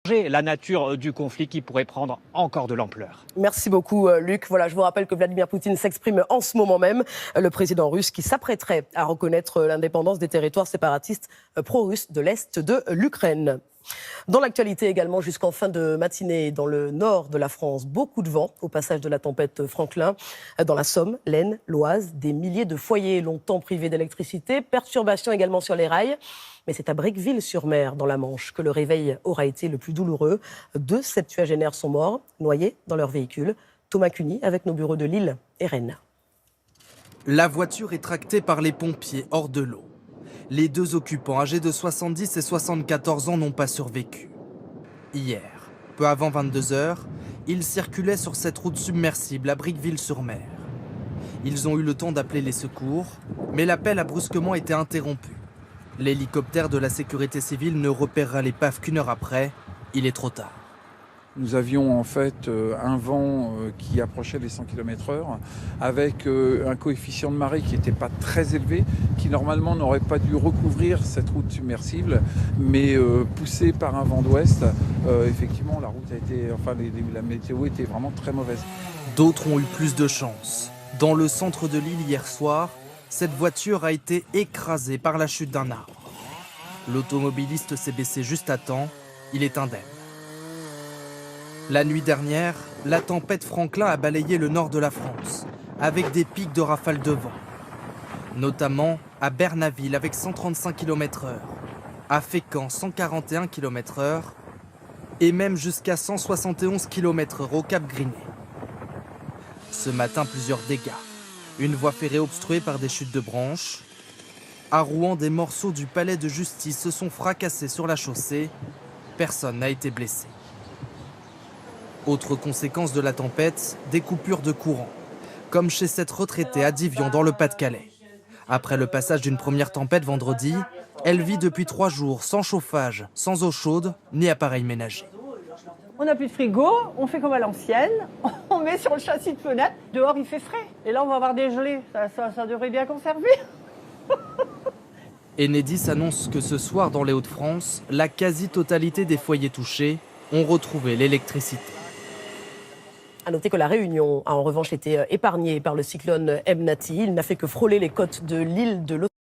la nature du conflit qui pourrait prendre encore de l'ampleur. Merci beaucoup, Luc. Voilà, je vous rappelle que Vladimir Poutine s'exprime en ce moment même, le président russe qui s'apprêterait à reconnaître l'indépendance des territoires séparatistes pro-russes de l'Est de l'Ukraine. Dans l'actualité également, jusqu'en fin de matinée, dans le nord de la France, beaucoup de vent au passage de la tempête Franklin. Dans la Somme, l'Aisne, l'Oise, des milliers de foyers longtemps privés d'électricité. Perturbations également sur les rails. Mais c'est à Briqueville-sur-Mer, dans la Manche, que le réveil aura été le plus douloureux. 2 septuagénaires sont morts, noyés dans leur véhicule. Thomas Cuny avec nos bureaux de Lille et Rennes. La voiture est tractée par les pompiers hors de l'eau. Les 2 occupants, âgés de 70 et 74 ans, n'ont pas survécu. Hier, peu avant 22 h, ils circulaient sur cette route submersible à Briqueville-sur-Mer. Ils ont eu le temps d'appeler les secours, mais l'appel a brusquement été interrompu. L'hélicoptère de la sécurité civile ne repérera l'épave qu'1 heure après. Il est trop tard. Nous avions en fait un vent qui approchait les 100 km/h avec un coefficient de marée qui n'était pas très élevé, qui normalement n'aurait pas dû recouvrir cette route submersible, mais poussé par un vent d'ouest, effectivement la route a été, la météo était vraiment très mauvaise. D'autres ont eu plus de chance. Dans le centre de l'île hier soir, cette voiture a été écrasée par la chute d'un arbre. L'automobiliste s'est baissé juste à temps, il est indemne. La nuit dernière, la tempête Franklin a balayé le nord de la France, avec des pics de rafales de vent. Notamment à Bernaville avec 135 km/h, à Fécamp 141 km/h et même jusqu'à 171 km/h au Cap Grinet. Ce matin, plusieurs dégâts. Une voie ferrée obstruée par des chutes de branches. À Rouen, des morceaux du palais de justice se sont fracassés sur la chaussée. Personne n'a été blessé. Autre conséquence de la tempête, des coupures de courant, comme chez cette retraitée à Divion dans le Pas-de-Calais. Après le passage d'une première tempête vendredi, elle vit depuis 3 jours sans chauffage, sans eau chaude, ni appareil ménager. On n'a plus de frigo, on fait comme à l'ancienne, on met sur le châssis de fenêtre, dehors il fait frais. Et là on va avoir des gelées, ça devrait bien conserver. Enedis annonce que ce soir dans les Hauts-de-France, la quasi-totalité des foyers touchés ont retrouvé l'électricité. À noter que la Réunion a en revanche été épargnée par le cyclone Emnati. Il n'a fait que frôler les côtes de l'île de l'Océan.